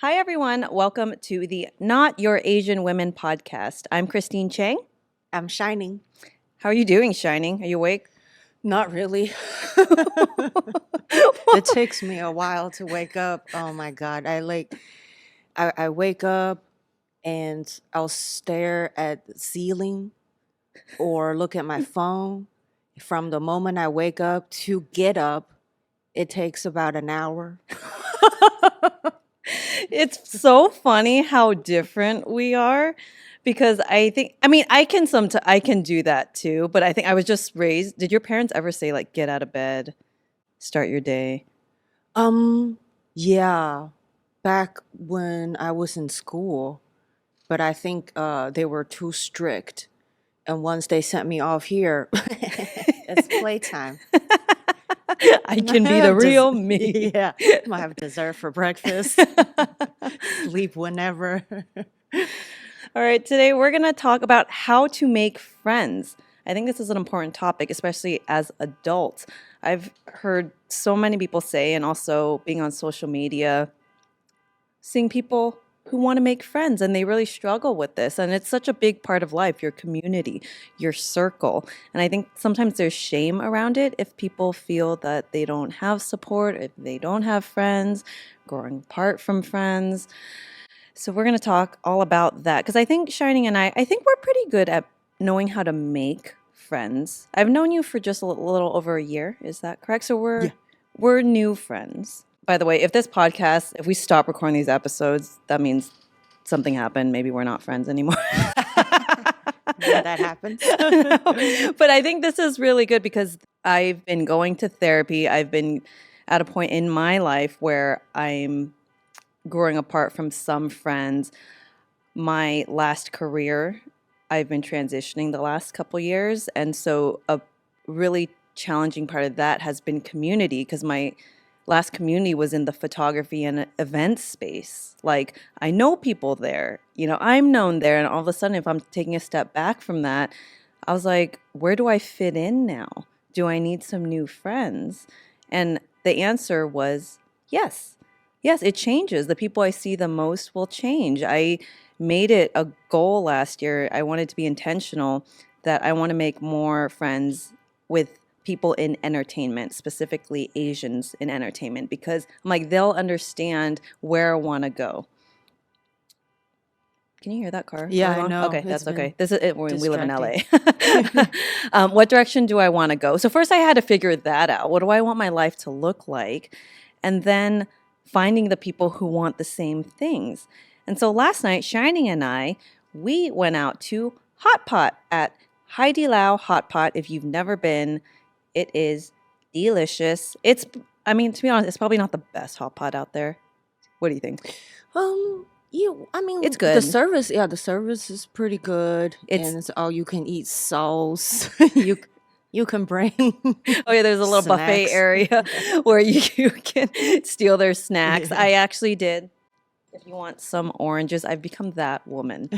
Hi, everyone. Welcome to the Not Your Asian Women podcast. I'm Christine Chang. I'm Shining. How are you doing, Shining? Are you awake? Not really. It takes me a while to wake up. Oh my God. I wake up and I'll stare at the ceiling or look at my phone. From the moment I wake up to get up, it takes about an hour. It's so funny how different we are because I can do that too, but I think I was just raised. Did your parents ever say like get out of bed, start your day? Yeah, back when I was in school, but I think they were too strict. And once they sent me off here, it's playtime. I can be the real me. Yeah, might have dessert for breakfast. Sleep whenever. All right, today we're going to talk about how to make friends. I think this is an important topic, especially as adults. I've heard so many people say, and also being on social media, seeing people who want to make friends and they really struggle with this. And it's such a big part of life, your community, your circle. And I think sometimes there's shame around it if people feel that they don't have support, if they don't have friends, growing apart from friends. So we're going to talk all about that because I think Shining and I think we're pretty good at knowing how to make friends. I've known you for just a little over a year. Is that correct? So we're new friends. By the way, if we stop recording these episodes, that means something happened. Maybe we're not friends anymore. Yeah, that happens. But I think this is really good because I've been going to therapy. I've been at a point in my life where I'm growing apart from some friends. My last career, I've been transitioning the last couple years. And so a really challenging part of that has been community because my last community was in the photography and event space. Like I know people there, I'm known there. And all of a sudden, if I'm taking a step back from that, I was like, where do I fit in now? Do I need some new friends? And the answer was yes. Yes, it changes. The people I see the most will change. I made it a goal last year. I wanted to be intentional that I want to make more friends with people in entertainment, specifically Asians in entertainment, because I'm like, they'll understand where I want to go. Can you hear that car? Yeah, going I on? know. Okay, It's that's okay. been This is it. We live in LA. distracting. What direction do I want to go? So first I had to figure that out. What do I want my life to look like? And then finding the people who want the same things. And so last night, Shining and we went out to Hot Pot at Heidi Lao Hot Pot. If you've never been, it is delicious. To be honest, it's probably not the best hot pot out there. What do you think? It's good. The service is pretty good. It's- And it's all you can eat sauce. You can bring. Oh yeah, there's a little buffet snacks. area where you can steal their snacks. Yeah. I actually did. If you want some oranges, I've become that woman.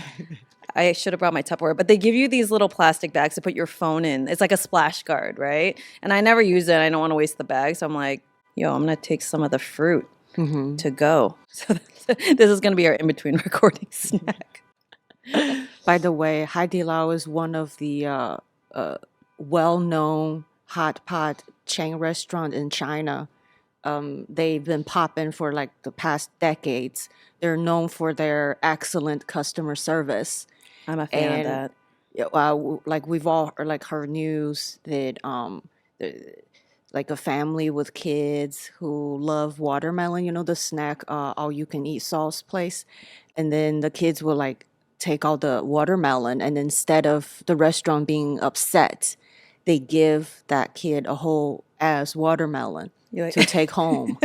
I should have brought my Tupperware, but they give you these little plastic bags to put your phone in. It's like a splash guard, right? And I never use it. I don't want to waste the bag, so I'm like, I'm gonna take some of the fruit to go. So this is gonna be our in-between recording snack. By the way, Heidi Lao is one of the well-known hot pot chain restaurant in China. They've been popping for like the past decades. They're known for their excellent customer service. I'm a fan of And that. like we've all like heard news that like a family with kids who love watermelon, the snack, all you can eat sauce place, and then the kids will like take all the watermelon, and instead of the restaurant being upset, they give that kid a whole ass watermelon You like- to take home,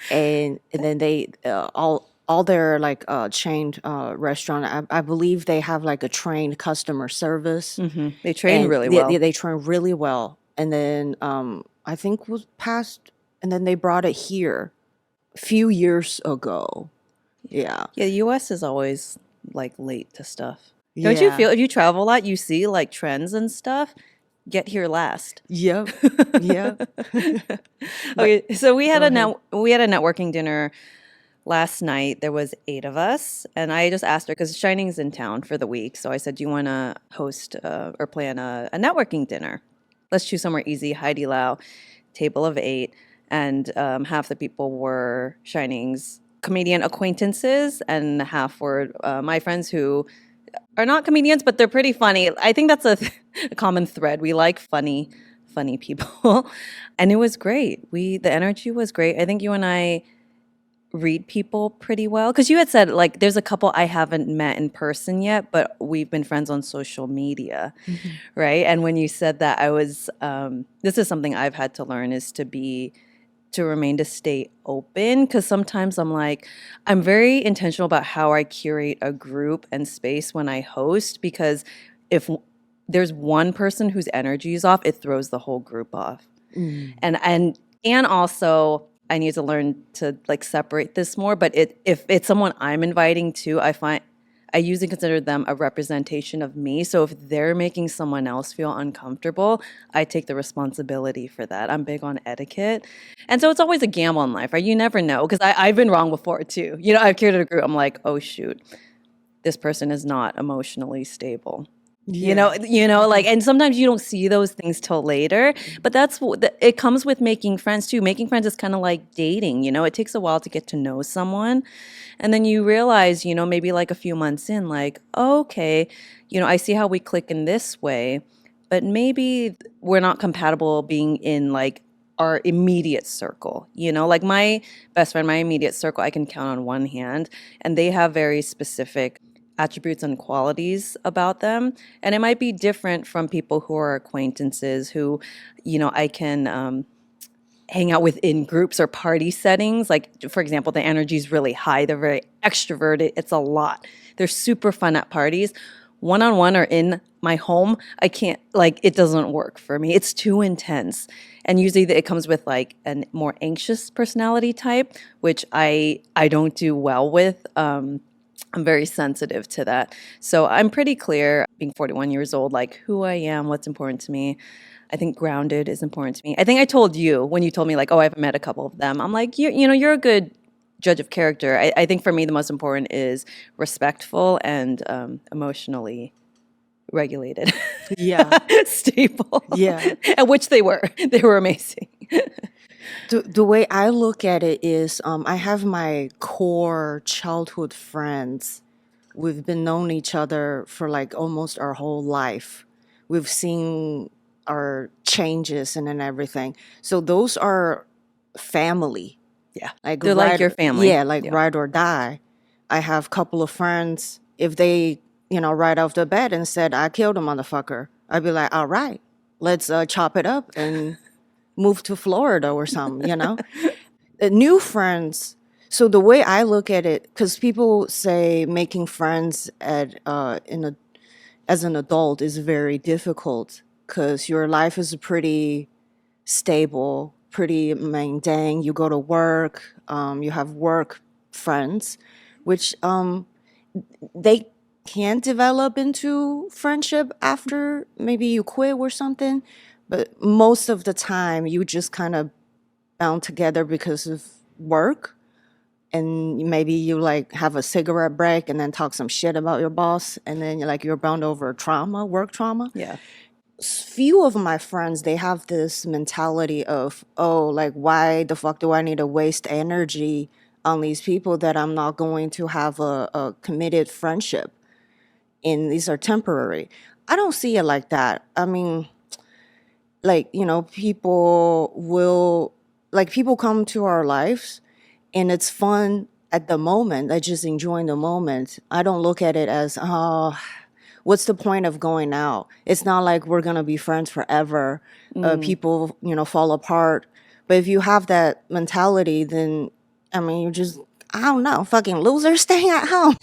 and then they all their like chained restaurant. I believe they have like a trained customer service. They train And really well. They train really well. And then I think was passed, and then they brought it here a few years ago. Yeah. Yeah, the US is always like late to stuff. Don't you Yeah. feel if you travel a lot, you see like trends and stuff? Get here last. Yep. Yep. Okay, so we had go a ahead. we had a networking dinner last night there was 8 of us, and I just asked her because Shining's in town for the week. So I said, "Do you want to host or plan a networking dinner? Let's choose somewhere easy, Heidi Lau, table of 8." And half the people were Shining's comedian acquaintances, and half were my friends who are not comedians, but they're pretty funny. I think that's a common thread. We like funny people, and it was great. The energy was great. I think you and I read people pretty well because you had said like there's a couple I haven't met in person yet, but we've been friends on social media, right? And when you said that, I was this is something I've had to learn is to stay open because sometimes I'm very intentional about how I curate a group and space when I host because if there's one person whose energy is off, it throws the whole group off. And also I need to learn to like separate this more. But if it's someone I'm inviting to, I usually consider them a representation of me. So if they're making someone else feel uncomfortable, I take the responsibility for that. I'm big on etiquette. And so it's always a gamble in life, right? You never know. Because I've been wrong before too. I've curated a group. I'm like, oh shoot, this person is not emotionally stable. Yeah. Like, and sometimes you don't see those things till later, but it comes with making friends too. Making friends is kind of like dating, it takes a while to get to know someone. And then you realize, maybe like a few months in, like, oh, okay, I see how we click in this way, but maybe we're not compatible being in like our immediate circle, like my best friend, my immediate circle, I can count on one hand, and they have very specific attributes and qualities about them. And it might be different from people who are acquaintances who, I can hang out with in groups or party settings. Like, for example, the energy is really high. They're very extroverted. It's a lot. They're super fun at parties. One-on-one or in my home, I can't, like, it doesn't work for me. It's too intense. And usually it comes with like a more anxious personality type, which I don't do well with. I'm very sensitive to that. So I'm pretty clear, being 41 years old, like who I am, what's important to me. I think grounded is important to me. I think I told you when you told me like, oh, I've met a couple of them. I'm like, you're a good judge of character. I think for me, the most important is respectful and emotionally regulated. Yeah. Stable. Yeah. And which they were. They were amazing. The way I look at it is I have my core childhood friends. We've been known each other for like almost our whole life. We've seen our changes and then everything. So those are family. Yeah. Like They're like your family. Yeah, like ride or die. I have a couple of friends, if they, right off the bat and said, I killed a motherfucker, I'd be like, all right, let's chop it up and move to Florida or something. New friends. So the way I look at it, because people say making friends as an adult is very difficult because your life is pretty stable, pretty mundane. You go to work, you have work friends, which they can develop into friendship after maybe you quit or something. But most of the time, you just kind of bound together because of work. And maybe you like have a cigarette break and then talk some shit about your boss. And then you're bound over trauma, work trauma. Yeah. Few of my friends, they have this mentality of, oh, like, why the fuck do I need to waste energy on these people that I'm not going to have a committed friendship? And these are temporary. I don't see it like that. I mean, like, people come to our lives and it's fun at the moment. I just enjoying the moment. I don't look at it as, oh, what's the point of going out? It's not like we're going to be friends forever. People, fall apart. But if you have that mentality, then, I mean, you just, I don't know, fucking losers staying at home.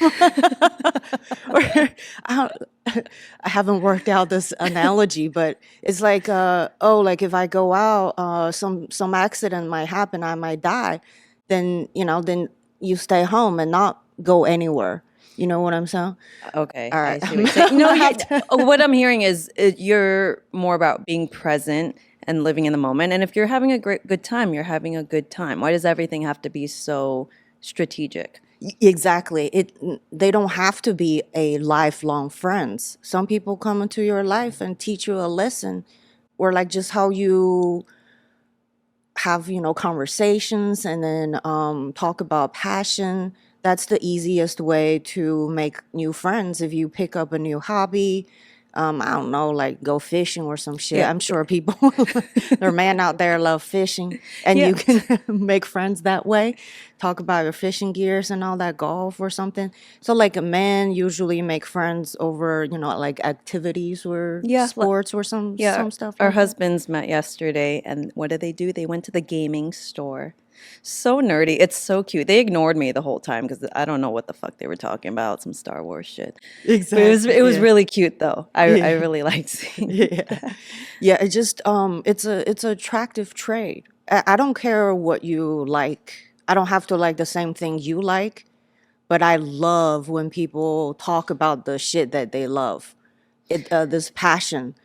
Or, I haven't worked out this analogy, but it's like, like if I go out, some accident might happen, I might die. Then you stay home and not go anywhere. You know what I'm saying? Okay, All I right. see what you're saying. No, what I'm hearing is you're more about being present and living in the moment. And if you're having a good time, you're having a good time. Why does everything have to be so strategic. Exactly. They don't have to be a lifelong friends. Some people come into your life and teach you a lesson, or like just how you have, conversations and then talk about passion. That's the easiest way to make new friends. If you pick up a new hobby, I don't know, like go fishing or some shit. Yeah. I'm sure people, there are men out there love fishing, and Yeah. you can make friends that way. Talk about your fishing gears and all that, golf or something. So like a man usually make friends over, like activities or Yeah. sports or some Yeah. some stuff Our like that. husbands met yesterday, and what did they do? They went to the gaming store. So nerdy. It's so cute. They ignored me the whole time because I don't know what the fuck they were talking about, some Star Wars shit. But Exactly. it was Yeah. really cute though. I Yeah. really liked seeing Yeah. that. Yeah, it just it's a attractive trait. I don't care what you like. I don't have to like the same thing you like, but I love when people talk about the shit that they love. This passion.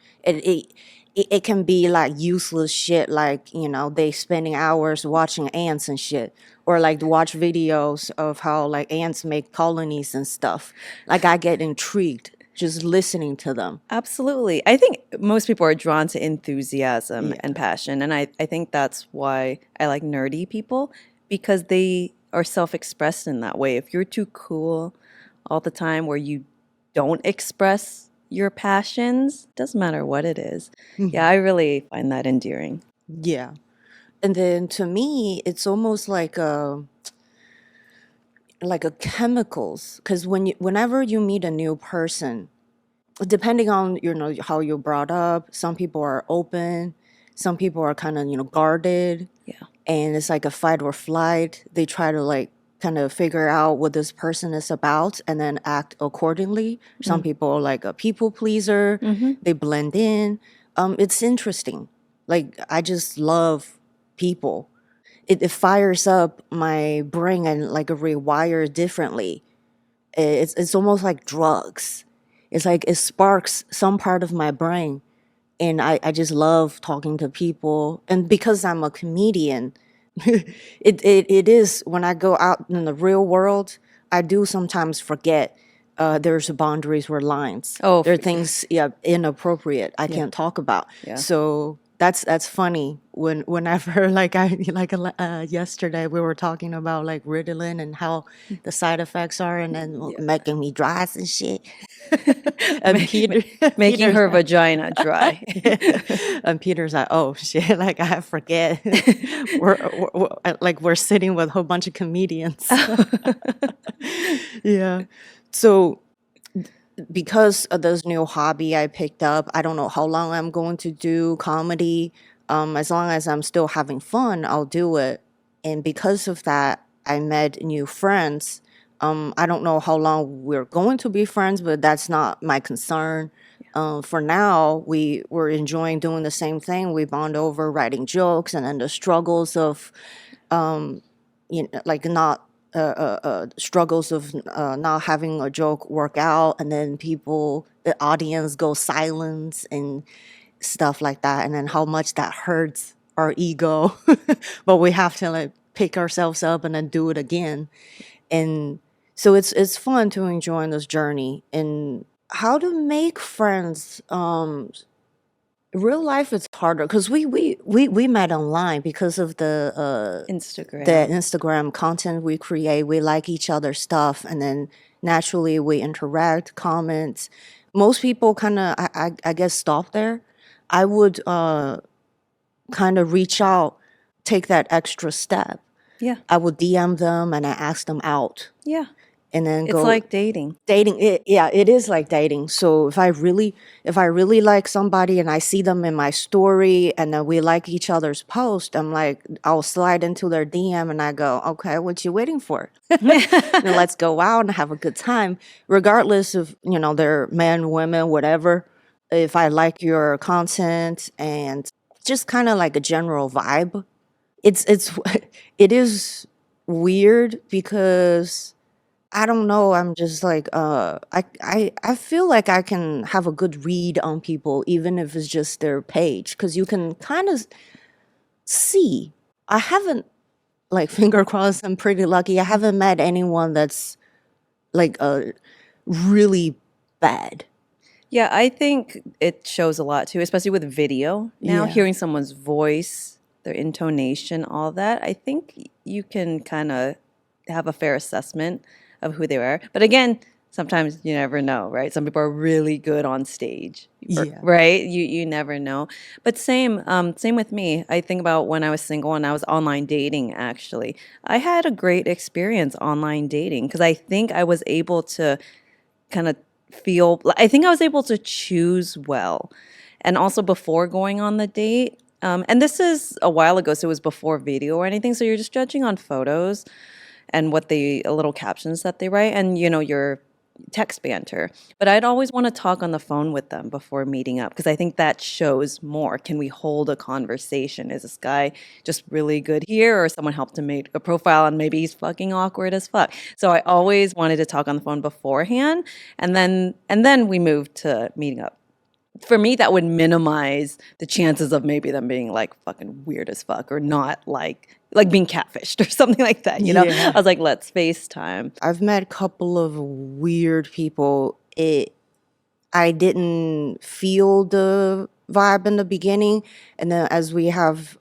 It can be like useless shit, like they spending hours watching ants and shit, or like to watch videos of how like ants make colonies and stuff. Like I get intrigued just listening to them. Absolutely. I think most people are drawn to enthusiasm Yeah. and passion. And I think that's why I like nerdy people because they are self expressed in that way. If you're too cool all the time where you don't express your passions, doesn't matter what it is. Yeah, I really find that endearing. Yeah. And then to me, it's almost like a chemicals, because whenever you meet a new person, depending on how you're brought up, some people are open, some people are kind of guarded, Yeah. and it's like a fight or flight. They try to like kind of figure out what this person is about and then act accordingly. Some people are like a people pleaser. They blend in. It's interesting. Like I just love people. It fires up my brain and like rewire differently. It's almost like drugs. It's like it sparks some part of my brain, and I just love talking to people. And because I'm a comedian, it is when I go out in the real world, I do sometimes forget there's boundaries or lines. Oh, There are things, yeah, inappropriate I yeah. can't talk about. Yeah. So that's funny whenever like yesterday we were talking about like Ritalin and how the side effects are, and then Yeah. making me dry and shit. And Making Peter's her vagina dry. and Peter's like, oh shit, like I forget. We're sitting with a whole bunch of comedians. Yeah. So because of this new hobby I picked up, I don't know how long I'm going to do comedy. As long as I'm still having fun, I'll do it. And because of that, I met new friends. I don't know how long we're going to be friends, but that's not my concern. For now, we're enjoying doing the same thing. We bond over writing jokes, and then the struggles of, like not struggles of not having a joke work out, and then the audience go silence and stuff like that, and then how much that hurts our ego, but we have to like pick ourselves up and then do it again. And so it's fun to enjoy this journey. And how to make friends, real life it's harder because we met online because of the Instagram. Instagram content we create. We like each other's stuff, and then naturally we interact, comments. Most people kind of, I guess, stop there. I would kind of reach out, take that extra step. Yeah. I would DM them and I ask them out, Yeah. and then It's go like dating. dating. Yeah, it is like dating. So if I really like somebody and I see them in my story and then we like each other's post, I'm like, I'll slide into their DM and I go, okay, what you waiting for? Then let's go out and have a good time, regardless of they're men, women, whatever. If I like your content and just kind of like a general vibe, it's it is weird because I don't know. I'm just like I feel like I can have a good read on people even if it's just their page, because you can kind of see. I haven't like finger crossed, I'm pretty lucky. I haven't met anyone that's like really bad. Yeah, I think it shows a lot too, especially with video now, Yeah. hearing someone's voice, their intonation, all that. I think you can kind of have a fair assessment of who they are. But again, sometimes you never know, right? Some people are really good on stage, Yeah. right? You never know. But same with me. I think about when I was single and I was online dating. Actually, I had a great experience online dating because I think I was able to kind of I think I was able to choose well. And also before going on the date, and this is a while ago, so it was before video or anything. So you're just judging on photos and what they, little captions that they write, and your text banter. But I'd always want to talk on the phone with them before meeting up because I think that shows more. Can we hold a conversation? Is this guy just really good here, or someone helped him make a profile and maybe he's fucking awkward as fuck? So I always wanted to talk on the phone beforehand, and then we moved to meeting up. For me, that would minimize the chances of maybe them being like fucking weird as fuck or not like being catfished or something like that. I Yeah. was like, let's FaceTime. I've met a couple of weird people. I didn't feel the vibe in the beginning, and then as we have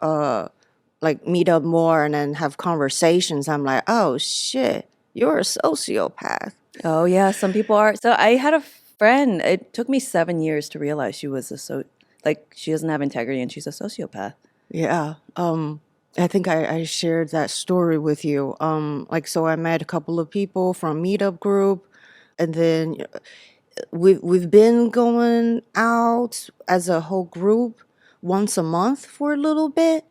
like meet up more and then have conversations, I'm like, oh shit, you're a sociopath. Oh yeah, some people are. So I had a friend. It took me 7 years to realize she was like she doesn't have integrity and she's a sociopath. Yeah. I think I shared that story with you. Like so I met a couple of people from meetup group, and then we've been going out as a whole group once a month for a little bit.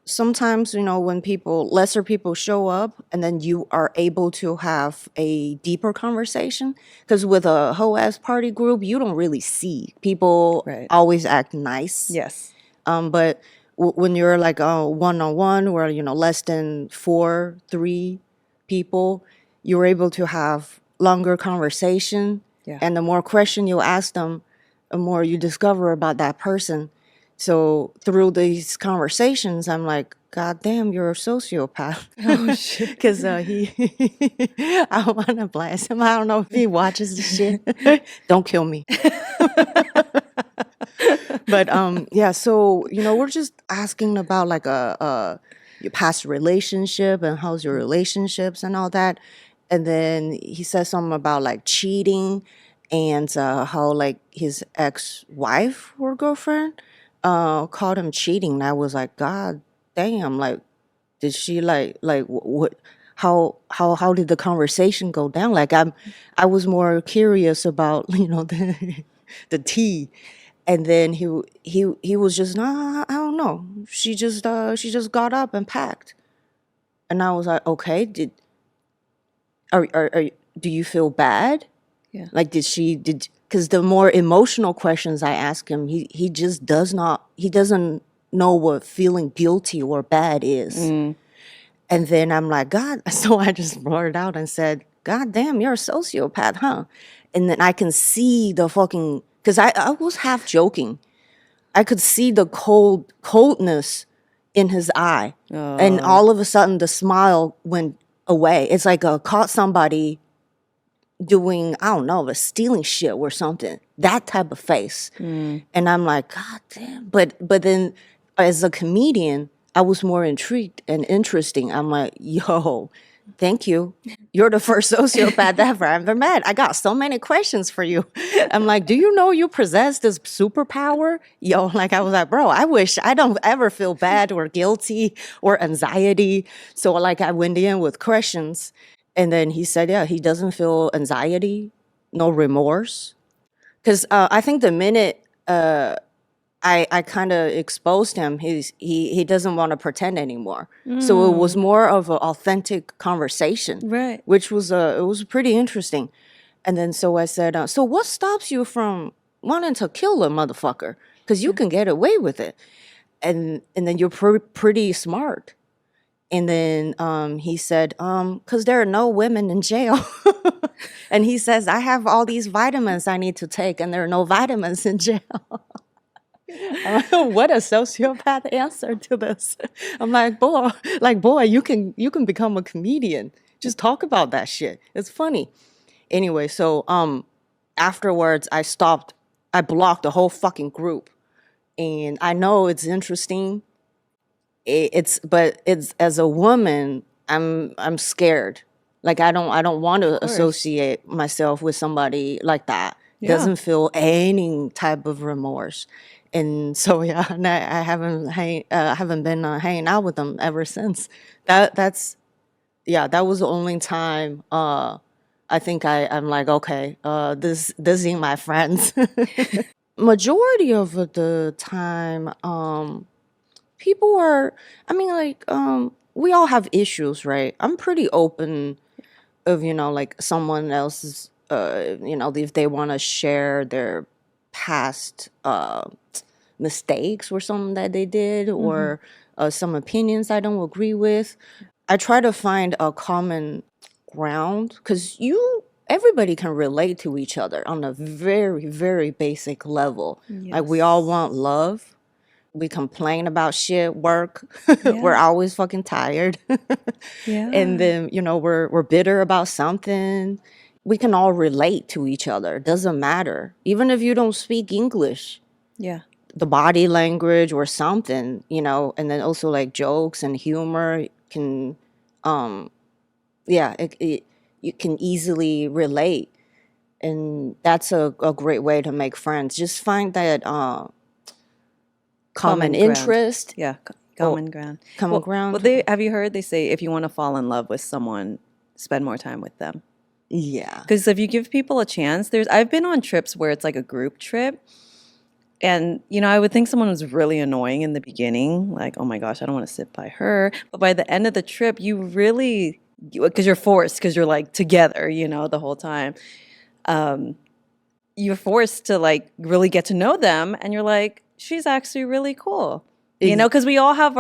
Sometimes, when lesser people show up, and then you are able to have a deeper conversation. Because with a whole ass party group, you don't really see. People Right. always act nice. Yes. But when you're like one on one, where less than 3 people, you're able to have longer conversation. Yeah. And the more question you ask them, the more you discover about that person. So through these conversations, I'm like, God damn, you're a sociopath. Oh shit. Because I want to blast him. I don't know if he watches the shit. Don't kill me. But yeah, so we're just asking about like your past relationship and how's your relationships and all that. And then he says something about like cheating, and how like his ex-wife or girlfriend called him cheating. And I was like, God damn, like did she like what how did the conversation go down? Like I was more curious about the tea. And then he was just, nah, I don't know. She just got up and packed. And I was like, okay, do you feel bad? Yeah. Like because the more emotional questions I ask him, he just he doesn't know what feeling guilty or bad is. And then I'm like, God, so I just blurted out and said, God damn, you're a sociopath, huh? And then I can see the fucking, because I was half joking. I could see the coldness in his eye. And all of a sudden the smile went away. It's like I caught somebody doing, I don't know, stealing shit or something. That type of face. And I'm like, God damn. But then as a comedian, I was more intrigued and interesting. I'm like, yo, thank you. You're the first sociopath ever I've ever met. I got so many questions for you. I'm like, do you know you possess this superpower? Yo, like I was like, bro, I wish I don't ever feel bad or guilty or anxiety. So like I went in with questions, and then he said, yeah, he doesn't feel anxiety, no remorse. Because I think the minute I kind of exposed him, he doesn't want to pretend anymore. So it was more of an authentic conversation, Right. which was it was pretty interesting. And then so I said, so what stops you from wanting to kill a motherfucker? Because you can get away with it, and then you're pretty smart. And then he said, because there are no women in jail. And he says, I have all these vitamins I need to take, and there are no vitamins in jail. What a sociopath answer to this. I'm like boy, you can become a comedian. Just talk about that shit. It's funny. Anyway, so afterwards I blocked the whole fucking group. And I know it's interesting. But it's as a woman, I'm scared. Like I don't want Of to course. associate myself with somebody like that. Yeah. Doesn't feel any type of remorse. And so yeah, and I haven't been hanging out with them ever since. That's yeah, that was the only time I think I'm like, okay, this ain't my friends. Majority of the time, people are, I mean, like, we all have issues, right? I'm pretty open of, like someone else's, if they want to share their past mistakes or something that they did, Hmm. or some opinions I don't agree with. I try to find a common ground because everybody can relate to each other on a very, very basic level. Like, we all Yes. want love. We complain about shit, work. We're Yeah. always fucking tired. And Yeah. then, we're bitter about something. We can all relate to each other. Doesn't matter. Even if you don't speak English, Yeah. the body language or something, and then also like jokes and humor can, yeah, you can easily relate. And that's a great way to make friends. Just find that common Common ground. interest Yeah. or Common ground. common Well, ground. they have you heard they say if you want to fall in love with someone, spend more time with them. Yeah. Because if you give people a chance, I've been on trips where it's like a group trip. And, I would think someone was really annoying in the beginning, like, oh my gosh, I don't want to sit by her. But by the end of the trip, because you're forced, because you're like together, the whole time, you're forced to like really get to know them. And you're like, she's actually really cool. Ex- Because we all have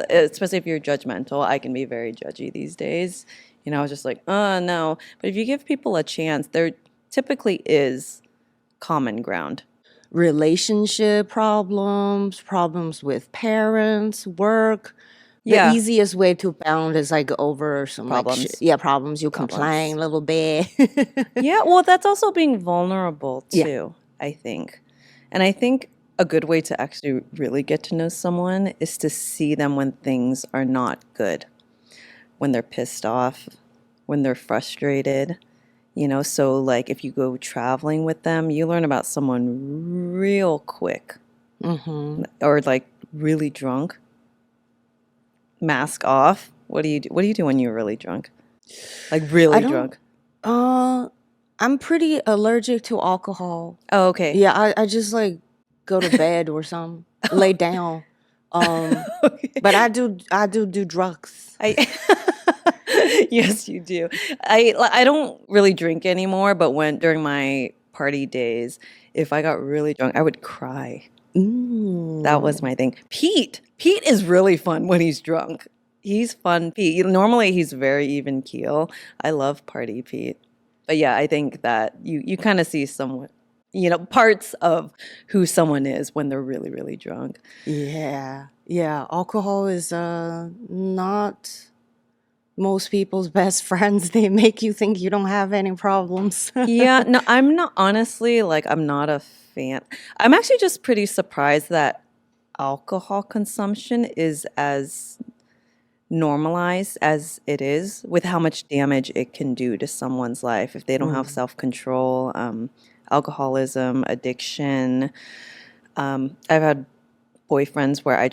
especially if you're judgmental, I can be very judgy these days. I was just like, oh no. But if you give people a chance, there typically is common ground. Relationship problems with parents, work. The Yeah, easiest way to bound is like over some like shit. problems. Yeah, problems. You complain Problems. a little bit. Yeah, well, that's also being vulnerable Yeah. too, I think. And I think a good way to actually really get to know someone is to see them when things are not good, when they're pissed off, when they're frustrated. So like if you go traveling with them, you learn about someone real quick, Mm-hmm. or like really drunk, mask off. What do you do? What do you do when you're really drunk? Like I really don't. drunk. Uh, I'm pretty allergic to alcohol. Oh, okay. Yeah, I just like go to bed or something, lay down. But I do drugs. I Yes, you do. I don't really drink anymore, but when during my party days, if I got really drunk, I would cry. That was Mm. my thing. Pete is really fun when he's drunk. He's fun, Pete. Normally he's very even keel. I love party Pete. But yeah, I think that you kind of see someone, parts of who someone is when they're really, really drunk. Yeah, yeah. Alcohol is not most people's best friends. They make you think you don't have any problems. Yeah, no, I'm not honestly like I'm not a fan. I'm actually just pretty surprised that alcohol consumption is as normalized as it is with how much damage it can do to someone's life if they don't have Mm. self-control, alcoholism, addiction. I've had boyfriends where I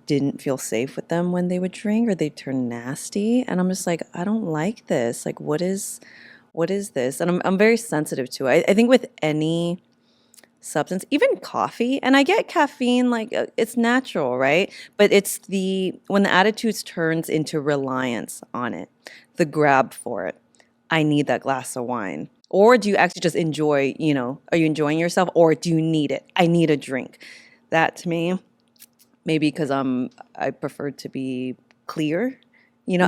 didn't feel safe with them when they would drink or they turn nasty, and I'm just like, I don't like this. Like, what is this? And I'm very sensitive to it. I think with any substance, even coffee, and I get caffeine, like it's natural, right? But it's when the attitudes turns into reliance on it, the grab for it. I need that glass of wine. Or do you actually just enjoy, are you enjoying yourself or do you need it? I need a drink. That to me, maybe because I prefer to be clear. Hmm.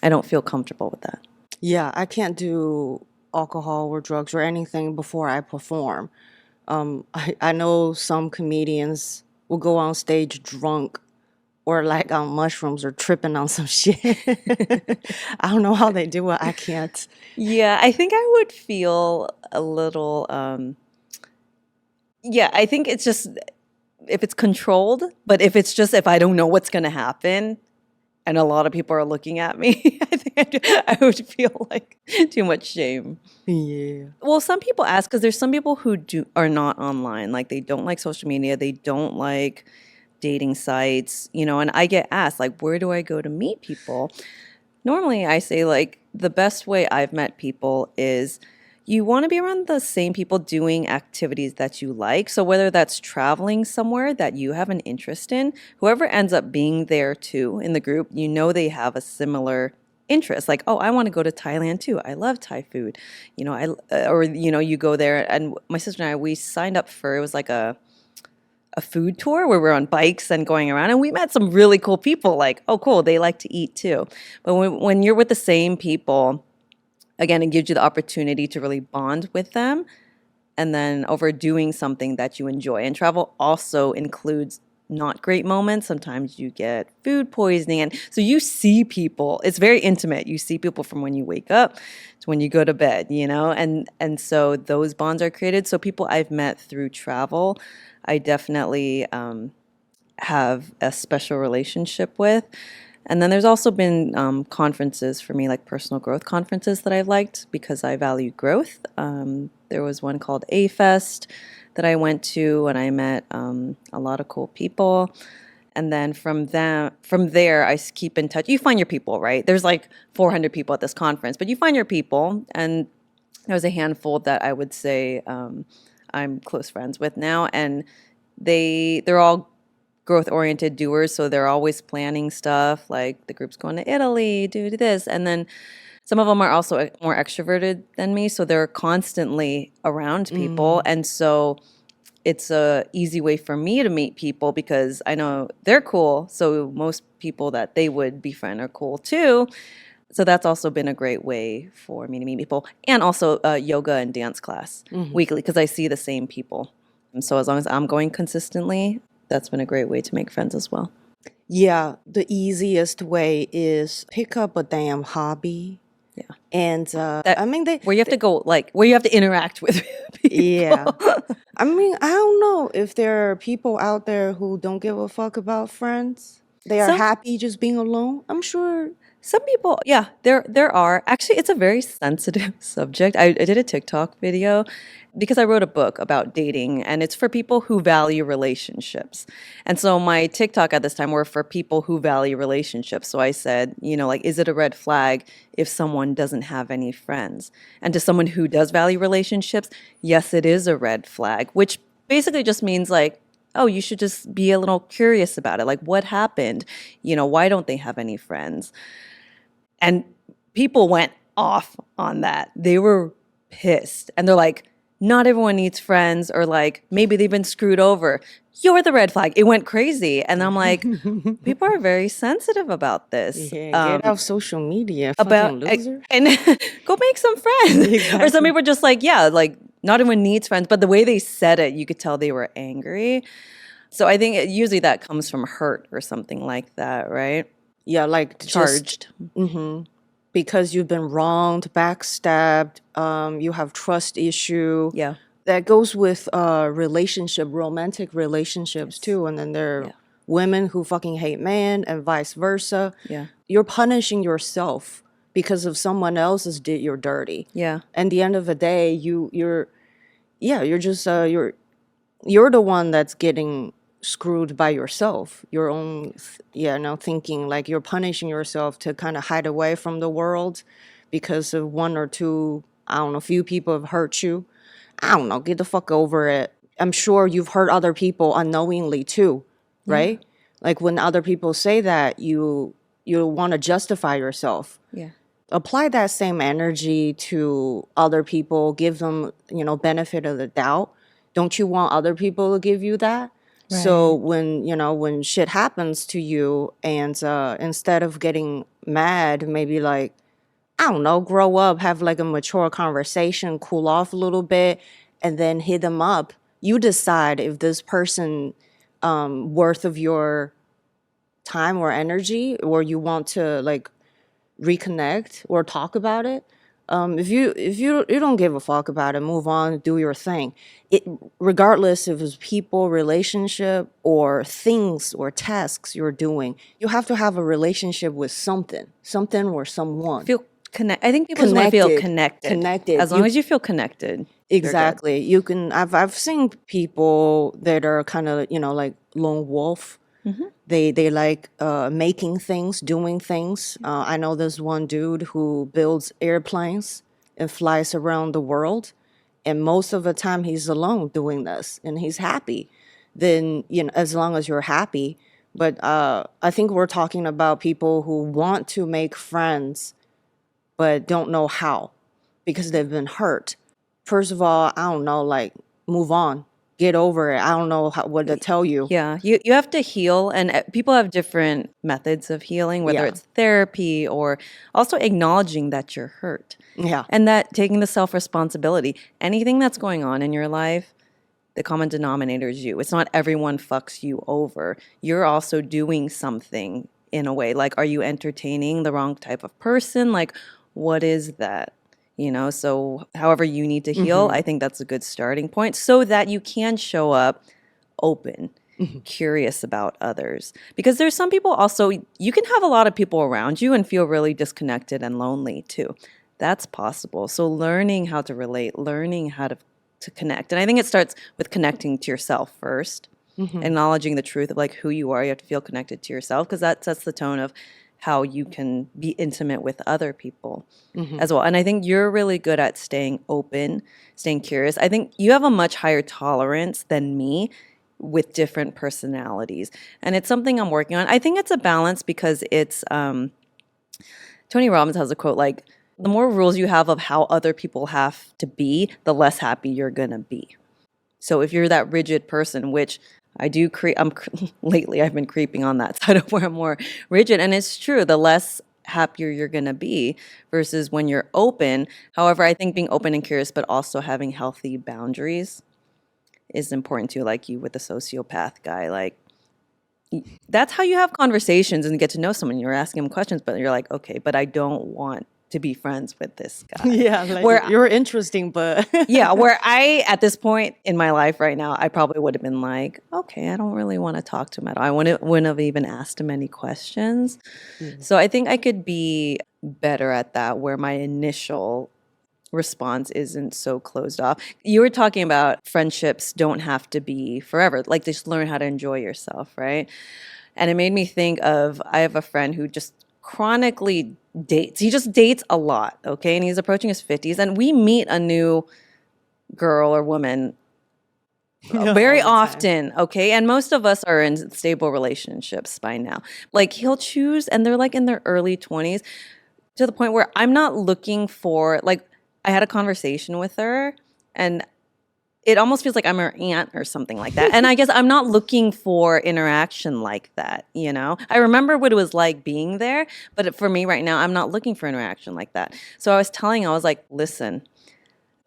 I don't feel comfortable with that. Yeah, I can't do alcohol or drugs or anything before I perform. I know some comedians will go on stage drunk or like on mushrooms or tripping on some shit. I don't know how they do it. I can't. Yeah, I think I would feel a little yeah, I think it's just if it's controlled, but if it's just if I don't know what's going to happen and a lot of people are looking at me, I think I would feel like too much shame. Yeah. Well, some people ask because there's some people who are not online, like they don't like social media, they don't like dating sites, and I get asked like, where do I go to meet people? Normally, I say like the best way I've met people is you want to be around the same people doing activities that you like. So whether that's traveling somewhere that you have an interest in, whoever ends up being there too in the group, they have a similar interest. Like, oh, I want to go to Thailand too. I love Thai food. You go there, and my sister and I, we signed up for, it was like a food tour where we're on bikes and going around, and we met some really cool people. Like, oh, cool, they like to eat too. But when you're with the same people, again, it gives you the opportunity to really bond with them, and then over doing something that you enjoy. And travel also includes not great moments. Sometimes you get food poisoning, and so you see people. It's very intimate. You see people from when you wake up to when you go to bed, and so those bonds are created. So people I've met through travel, I definitely have a special relationship with. And then there's also been conferences for me, like personal growth conferences that I've liked because I value growth. There was one called A Fest that I went to, and I met a lot of cool people. And then from there, I keep in touch. You find your people, right? There's like 400 people at this conference, but you find your people, and there was a handful that I would say I'm close friends with now, and they're all growth oriented doers, so they're always planning stuff. Like the group's going to Italy, do this, and then some of them are also more extroverted than me, so they're constantly around people, and so it's a easy way for me to meet people because I know they're cool. So most people that they would befriend are cool too. So that's also been a great way for me to meet people, and also yoga and dance class weekly because I see the same people. And so as long as I'm going consistently, that's been a great way to make friends as well. Yeah, the easiest way is pick up a damn hobby. Yeah. And That, I mean, where you have to go, like where you have to interact with people. yeah. I mean, I don't know if there are people out there who don't give a fuck about friends. They are Some happy just being alone. I'm sure. Some people, yeah, there are. Actually, it's a very sensitive subject. I did a TikTok video because I wrote a book about dating, and it's for people who value relationships. And so my TikTok at this time were for people who value relationships. So I said, like, is it a red flag if someone doesn't have any friends? And to someone who does value relationships, yes, it is a red flag, which basically just means like, oh, you should just be a little curious about it. Like, what happened? Why don't they have any friends? And people went off on that. They were pissed. And they're like, not everyone needs friends, or like, maybe they've been screwed over. You're the red flag. It went crazy. And I'm like, people are very sensitive about this. Yeah, get off social media, About fucking loser. and go make some friends. Or some Exactly. people are just like, yeah, like not everyone needs friends. But the way they said it, you could tell they were angry. So I think usually that comes from hurt or something like that, right? Yeah, like just Charged. because you've been wronged, backstabbed, you have trust issue. Yeah. That goes with romantic relationships too. And then there are Yeah. women who fucking hate men and vice versa. Yeah. You're punishing yourself because of someone else's did your dirty. Yeah. And the end of the day, you're just you're the one that's getting screwed by yourself. Your own thinking like you're punishing yourself to kind of hide away from the world because of one or two, I don't know, few people have hurt you. I don't know, get the fuck over it. I'm sure you've hurt other people unknowingly too, right? Like when other people say that, you want to justify yourself. Yeah. Apply that same energy to other people, give them, benefit of the doubt. Don't you want other people to give you that? So when shit happens to you, and instead of getting mad, maybe like, I don't know, grow up, have like a mature conversation, cool off a little bit, and then hit them up, you decide if this person worth of your time or energy, or you want to like reconnect or talk about it. If you don't give a fuck about it, move on, do your thing. It regardless if it's people, relationship, or things or tasks you're doing, you have to have a relationship with something or someone. Feel connect. I think people just want to feel Connected, connected. connected. As long as you feel connected, you're good. Exactly. You can. I've seen people that are kind of like lone wolf. They like making things, doing things. I know there's one dude who builds airplanes and flies around the world, and most of the time he's alone doing this, and he's happy. Then as long as you're happy. But I think we're talking about people who want to make friends but don't know how because they've been hurt. First of all, I don't know, like move on, get over it. I don't know what to tell you. Yeah, you have to heal, and people have different methods of healing, whether Yeah. it's therapy or also acknowledging that you're hurt. Yeah. And that taking the self-responsibility. Anything that's going on in your life, the common denominator is you. It's not everyone fucks you over. You're also doing something in a way. Like, are you entertaining the wrong type of person? Like, what is that? So however you need to heal, I think that's a good starting point so that you can show up open, curious about others. Because there's some people also, you can have a lot of people around you and feel really disconnected and lonely too. That's possible. So learning how to relate, learning how to connect. And I think it starts with connecting to yourself first, acknowledging the truth of like who you are. You have to feel connected to yourself because that sets the tone of how you can be intimate with other people as well. And I think you're really good at staying open, staying curious. I think you have a much higher tolerance than me with different personalities. And it's something I'm working on. I think it's a balance because it's Tony Robbins has a quote like, the more rules you have of how other people have to be, the less happy you're going to be. So if you're that rigid person, which I do lately I've been creeping on that side of where I'm more rigid. And it's true, the less happier you're going to be versus when you're open. However, I think being open and curious, but also having healthy boundaries is important too. Like you with the sociopath guy, like that's how you have conversations and get to know someone. You're asking them questions, but you're like, okay, but I don't want to be friends with this guy. Yeah, like you're interesting, but yeah, where I, at this point in my life right now, I probably would have been like, okay, I don't really want to talk to him at all. I wouldn't have even asked him any questions. So I think I could be better at that, where my initial response isn't so closed off. You were talking about friendships don't have to be forever. Like just learn how to enjoy yourself, right? And it made me think of, I have a friend who just chronically dates. He just dates a lot, okay? And he's approaching his 50s. And we meet a new girl or woman very often, okay? And most of us are in stable relationships by now. Like he'll choose, and they're like in their early 20s, to the point where I'm not looking for, like, I had a conversation with her, and it almost feels like I'm her aunt or something like that. And I guess I'm not looking for interaction like that, I remember what it was like being there, but for me right now, I'm not looking for interaction like that. So I was like, listen,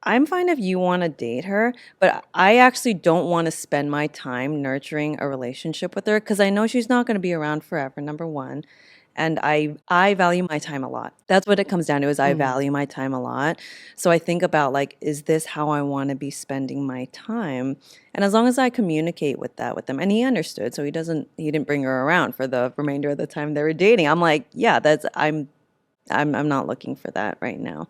I'm fine if you want to date her, but I actually don't want to spend my time nurturing a relationship with her because I know she's not going to be around forever, number one. And I value my time a lot. That's what it comes down to, is I value my time a lot. So I think about, like, is this how I want to be spending my time? And as long as I communicate with them, and he understood, so he didn't bring her around for the remainder of the time they were dating. I'm like, yeah, I'm not looking for that right now.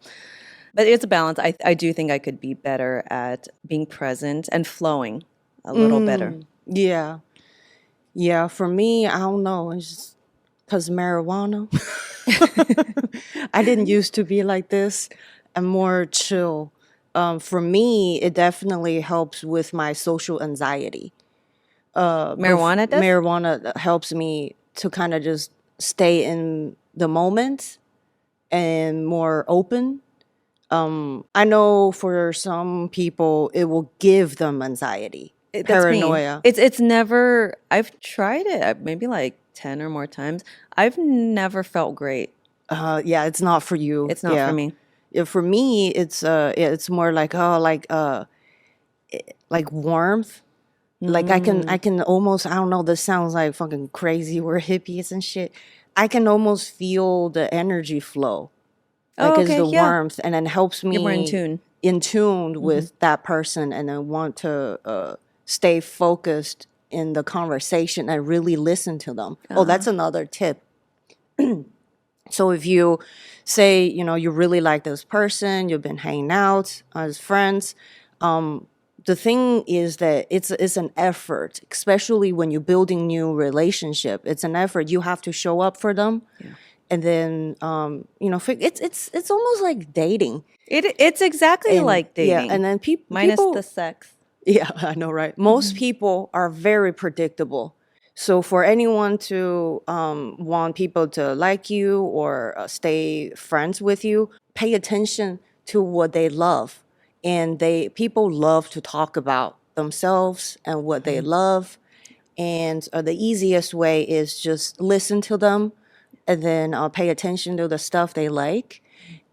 But it's a balance. I do think I could be better at being present and flowing a little better. Yeah. Yeah, for me, I don't know. It's just because marijuana. I didn't used to be like this. I'm more chill. For me, it definitely helps with my social anxiety. Marijuana does? Marijuana helps me to kind of just stay in the moment and more open. I know for some people, it will give them anxiety, That's paranoia. me. It's never. I've tried it maybe like 10 or more times. I've never felt great. Yeah, it's not for you. It's not for me. Yeah, for me, it's more like like warmth. Like I can almost, I don't know, this sounds like fucking crazy. We're hippies and shit. I can almost feel the energy flow, like Oh, is okay. the Yeah. warmth, and then helps You're more in me tune. in tune with that person, and then want to stay focused in the conversation and really listen to them. Oh, that's another tip. So if you say, you know, you really like this person, you've been hanging out as friends, the thing is that it's an effort, especially when you're building new relationship. It's an effort. You have to show up for them, and then you know, it's almost like dating. It's exactly And like yeah, dating, and then minus the people, sex. yeah, I know, right? Most people are very predictable. So for anyone to want people to like you or stay friends with you, pay attention to what they love. And people love to talk about themselves and what they love. And the easiest way is just listen to them, and then pay attention to the stuff they like.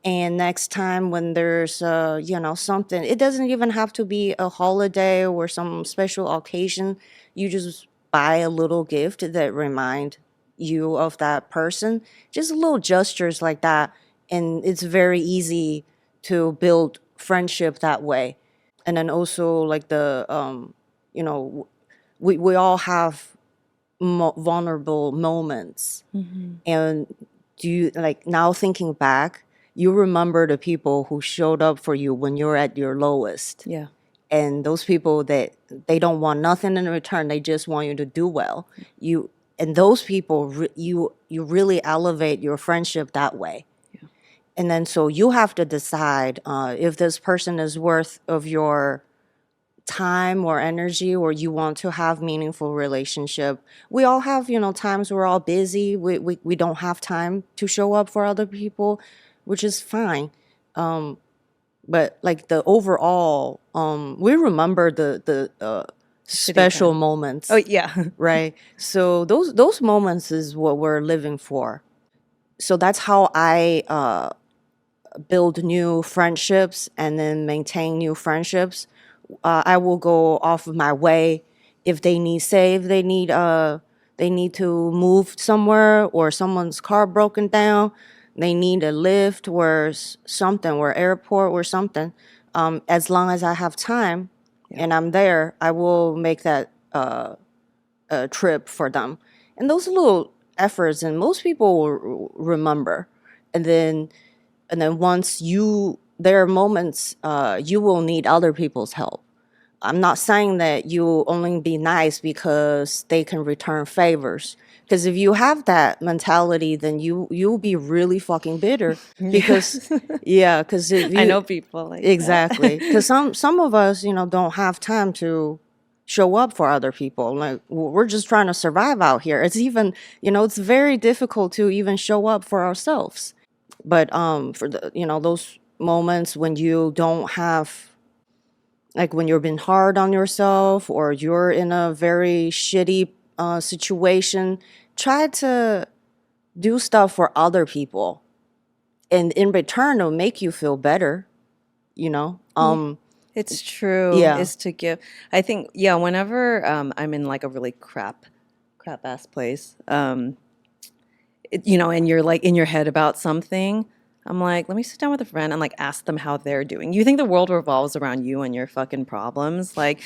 And next time when there's, you know, something, it doesn't even have to be a holiday or some special occasion. You just buy a little gift that remind you of that person. Just little gestures like that, and it's very easy to build friendship that way. And then also like you know, we all have vulnerable moments, and do you, like, now thinking back, you remember the people who showed up for you when you're at your lowest, Yeah. and those people that they don't want nothing in return, they just want you to do well. You and those people you really elevate your friendship that way. And then so you have to decide if this person is worth of your time or energy, or you want to have meaningful relationship. We all have, you know, times we're all busy, we don't have time to show up for other people, which is fine. But like the overall, we remember the Shitty special time. moments, Oh, yeah. right? So those moments is what we're living for. So that's how I build new friendships and then maintain new friendships. I will go off of my way if they need, say if they need to move somewhere, or someone's car broken down, they need a lift or something, or airport or something. As long as I have time and I'm there, I will make that trip for them. And those little efforts, and most people will remember. And then once you, there are moments you will need other people's help. I'm not saying that you only be nice because they can return favors. Because if you have that mentality, then you'll be really fucking bitter. Yeah. Because yeah, because if I you, know people like exactly, that. because some of us, you know, don't have time to show up for other people. Like we're just trying to survive out here. It's even, you know, it's very difficult to even show up for ourselves. But for the, you know, those moments when you don't have, like when you've been hard on yourself, or you're in a very shitty situation, try to do stuff for other people, and in return it'll make you feel better, you know. It's true. Yeah. Is to give. I think, yeah, whenever I'm in like a really crap ass place, you know, and you're like in your head about something, I'm like, let me sit down with a friend and like ask them how they're doing. You think the world revolves around you and your fucking problems? Like,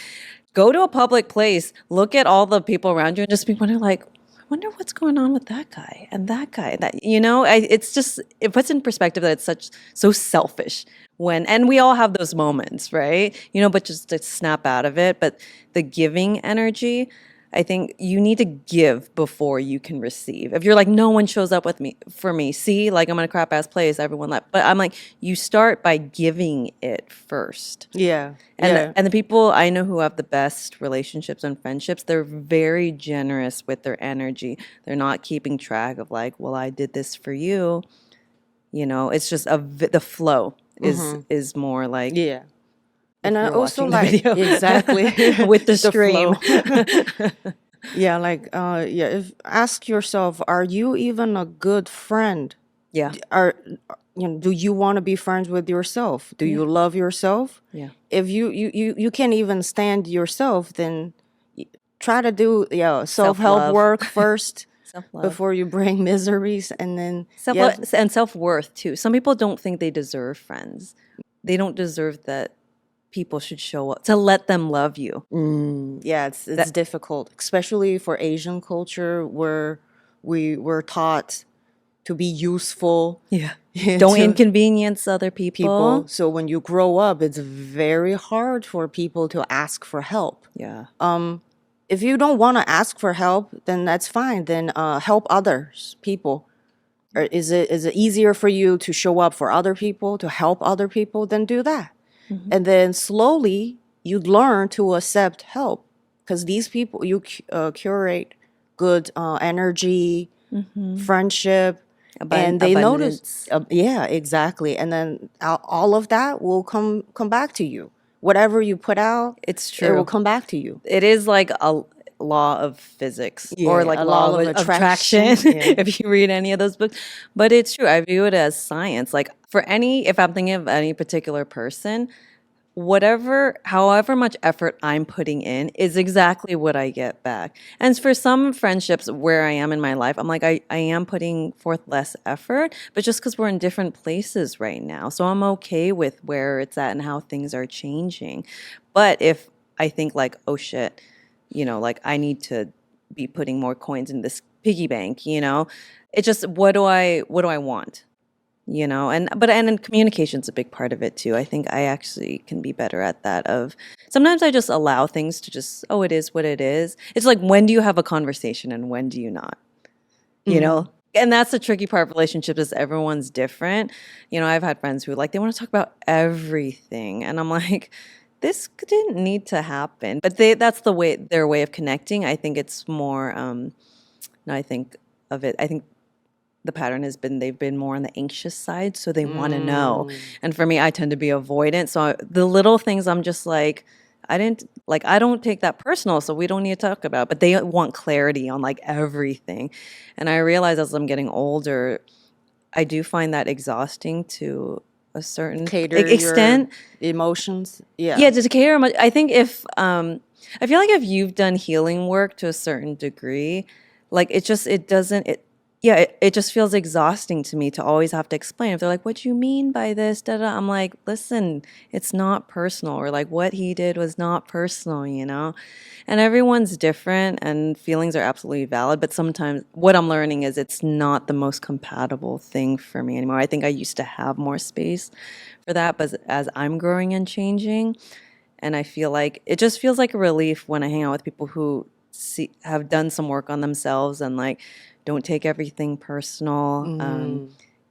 go to a public place, look at all the people around you, and just be wondering, like, I wonder what's going on with that guy and that guy. That, you know, it's just, it puts in perspective that it's so selfish when, and we all have those moments, right? You know, but just to snap out of it. But the giving energy, I think you need to give before you can receive. If you're like, no one shows up with me for me, see, like I'm in a crap ass place, everyone left. But I'm like, you start by giving it first. Yeah. And Yeah. the people I know who have the best relationships and friendships, they're very generous with their energy. They're not keeping track of like, well, I did this for you. You know, it's just the flow is more like Yeah. if And I you're also watching the like, video exactly, with the the stream. flow. Yeah, like yeah, if ask yourself, are you even a good friend? Yeah. Are do you want to be friends with yourself? Do Yeah. you love yourself? Yeah. If you can't even stand yourself, then try to do self-help Self-love. work first Self-love. before you bring miseries, and then Self-love and self-worth too. Some people don't think they deserve friends. They don't deserve that people should show up to let them love you. yeah, it's That difficult, especially for Asian culture where we were taught to be useful yeah. Don't to inconvenience other people. people. So when you grow up, it's very hard for people to ask for help. Yeah. If you don't want to ask for help, then that's fine. Then help others, people. Or is it easier for you to show up for other people, to help other people? Then do that. Mhm. And then slowly you learn to accept help, because these people you curate good energy, friendship, and they notice. Abundance. Yeah, exactly. And then all of that will come back to you. Whatever you put out, It's it will true. come back to you. It is like a law of physics or Yeah, like a law law of of attraction attraction. Yeah. if you read any of those books. But it's true. I view it as science. Like for any, if I'm thinking of any particular person, however much effort I'm putting in is exactly what I get back. And for some friendships where I am in my life, I'm like, I am putting forth less effort, but just because we're in different places right now. So I'm okay with where it's at and how things are changing. But if I think like, oh shit, like I need to be putting more coins in this piggy bank, it's just what do I want? And communication's a big part of it too. I think I actually can be better at that. Of sometimes I just allow things to just, oh, it is what it is. It's like, when do you have a conversation and when do you not, and that's the tricky part of relationships, is everyone's different. I've had friends who like, they want to talk about everything, and I'm like, this didn't need to happen, but that's their way of connecting. I think it's more no, I think the pattern has been they've been more on the anxious side, so they want to know. And for me, I tend to be avoidant, so the little things, I'm just like, I don't take that personal, so we don't need to talk about, but they want clarity on like everything. And I realize as I'm getting older, I do find that exhausting to a certain Cater your extent. emotions. Yeah. Yeah, to cater much. I think if I feel like if you've done healing work to a certain degree, like it doesn't it yeah, it just feels exhausting to me to always have to explain. If they're like, "What do you mean by this?" Da, da, I'm like, "Listen, it's not personal," or like, "What he did was not personal." And everyone's different, and feelings are absolutely valid. But sometimes what I'm learning is it's not the most compatible thing for me anymore. I think I used to have more space for that, but as I'm growing and changing, and I feel like it just feels like a relief when I hang out with people who have done some work on themselves and like don't take everything personal,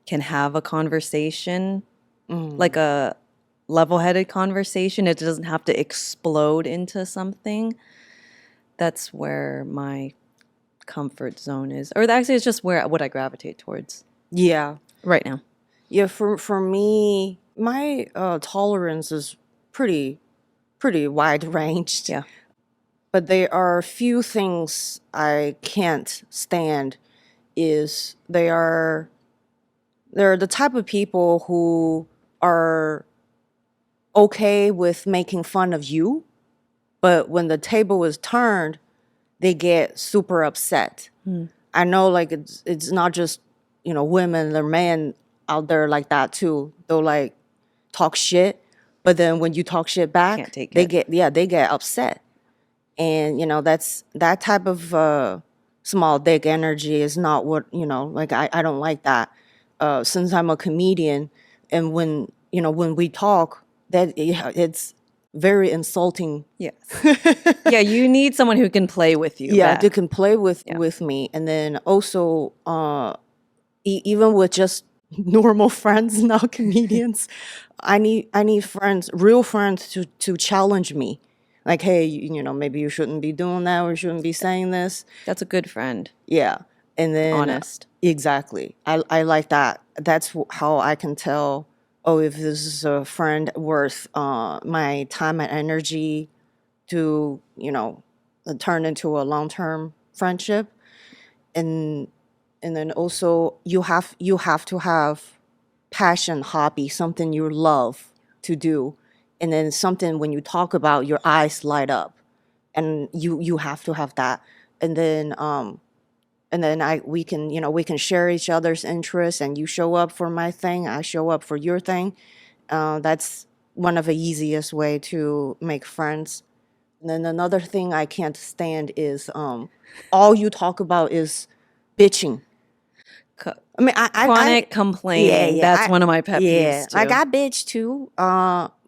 can have a conversation, like a level-headed conversation. It doesn't have to explode into something. That's where my comfort zone is. Or actually, it's just what I gravitate towards Yeah. right now. Yeah, for me, my tolerance is pretty wide ranged. Yeah. But there are a few things I can't stand. Is they're the type of people who are okay with making fun of you, but when the table is turned, they get super upset. I know, like, it's not just women or men out there like that too. They'll like talk shit, but then when you talk shit back, Can't take they it. get upset. And that's that type of small dick energy is not what like I don't like that. Since I'm a comedian, and when we talk, it's very insulting. Yes. Yeah, you need someone who can play with you Yeah, they back. can play with Yeah. me. And then also even with just normal friends, not comedians, I need friends, real friends, to challenge me. Like, hey, maybe you shouldn't be doing that, or you shouldn't be saying this. That's a good friend. Yeah. And then Honest. exactly. I like that. That's how I can tell, oh, if this is a friend worth my time and energy to, turn into a long-term friendship. And then also you have to have passion, hobby, something you love to do, and then something when you talk about your eyes light up, and you have to have that, and then we can we can share each other's interests, and you show up for my thing, I show up for your thing. That's one of the easiest way to make friends. And then another thing I can't stand is all you talk about is bitching. Co- I mean, Chronic yeah, complaining. yeah, That's one of my pet yeah, peeves like too. I bitch too.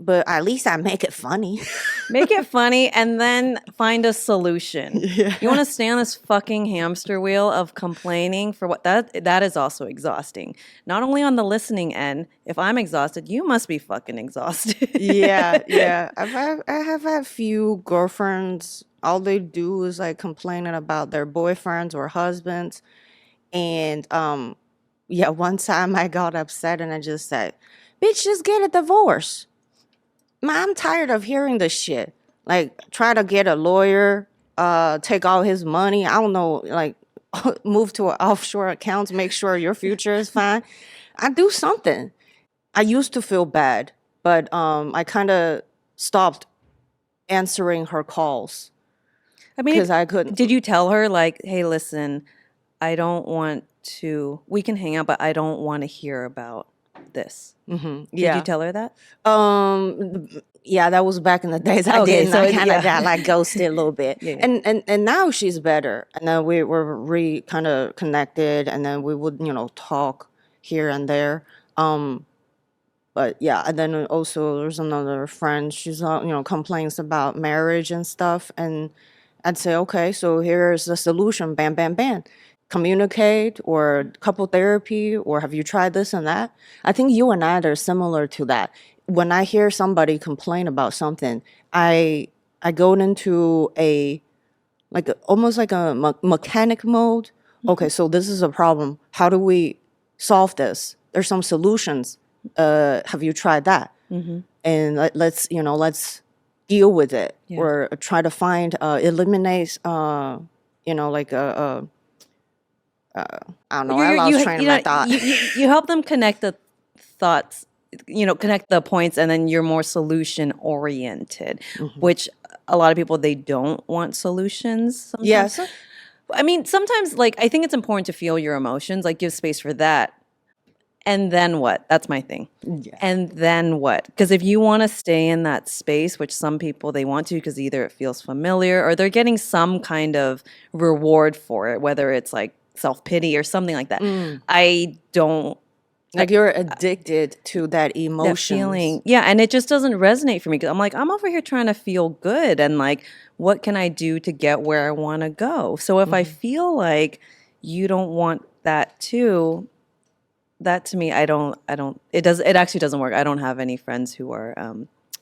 But at least I make it funny. Make it funny and then find a solution. You want Yeah. to stay on this fucking hamster wheel of complaining for what that is also exhausting. Not only on the listening end, if I'm exhausted, you must be fucking exhausted. Yeah, yeah. I have had few girlfriends. All they do is like complaining about their boyfriends or husbands. And yeah, one time I got upset and I just said, "Bitch, just get a divorce." I'm tired of hearing this shit. Like, try to get a lawyer, take all his money. I don't know, like, move to an offshore account, make sure your future is fine. I do something. I used to feel bad, but I kind of stopped answering her calls I mean, because I couldn't. did you tell her like, "Hey, listen, I don't want to. We can hang out, but I don't want to hear about this." Did you Yeah. tell her that? Yeah, that was back in the days. I Okay, didn't. so I kind of yeah, got like ghosted a little bit, yeah, yeah. and now she's better. And then we were kind of connected, and then we would talk here and there. But yeah, and then also there's another friend. She's complains about marriage and stuff, and I'd say, okay, so here's the solution. Bam, bam, bam. Communicate or couple therapy, or have you tried this and that? I think you and I are similar to that. When I hear somebody complain about something, I go into a almost like a mechanic mode. Okay, so this is a problem. How do we solve this? There's some solutions. Have you tried that? And let's deal with it, Yeah. or try to find eliminate like I don't know. I lost train of my thought. You help them connect the thoughts, connect the points, and then you're more solution oriented, which a lot of people they don't want solutions sometimes. Yes. I mean, sometimes like I think it's important to feel your emotions, like give space for that. And then what? That's my thing. Yeah. And then what? Because if you want to stay in that space, which some people they want to because either it feels familiar or they're getting some kind of reward for it, whether it's like self-pity or something like that. I don't Like you're addicted to that that emotions. feeling. Yeah, and it just doesn't resonate for me because I'm like, I'm over here trying to feel good and like, what can I do to get where I want to go? So if I feel like you don't want that too, that to me, it actually doesn't work. I don't have any friends who are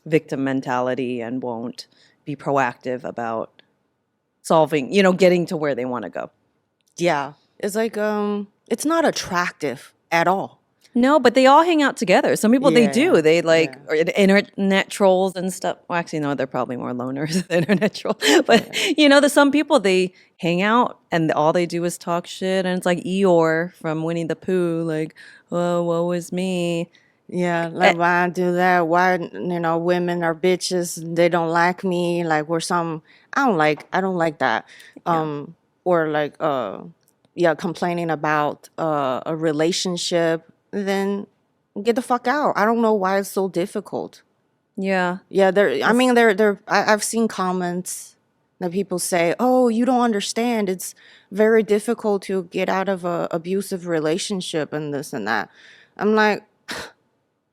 victim mentality and won't be proactive about solving, getting to where they want to go. Yeah. It's like it's not attractive at all. No, but they all hang out together. Some people they Yeah, do. yeah, They like yeah. or internet trolls and stuff. Well, actually, no, they're probably more loners than internet trolls. But there's some people they hang out and all they do is talk shit, and it's like Eeyore from Winnie the Pooh, like, "Oh, woe is me." Yeah, like why I do that? Why women are bitches? They don't like me. Like we're some. I don't like that. Or like yeah, complaining about a relationship. Then get the fuck out. I don't know why it's so difficult. Yeah, Yeah, there. I mean, I've seen comments that people say, "Oh, you don't understand. It's very difficult to get out of a abusive relationship and this and that." I'm like,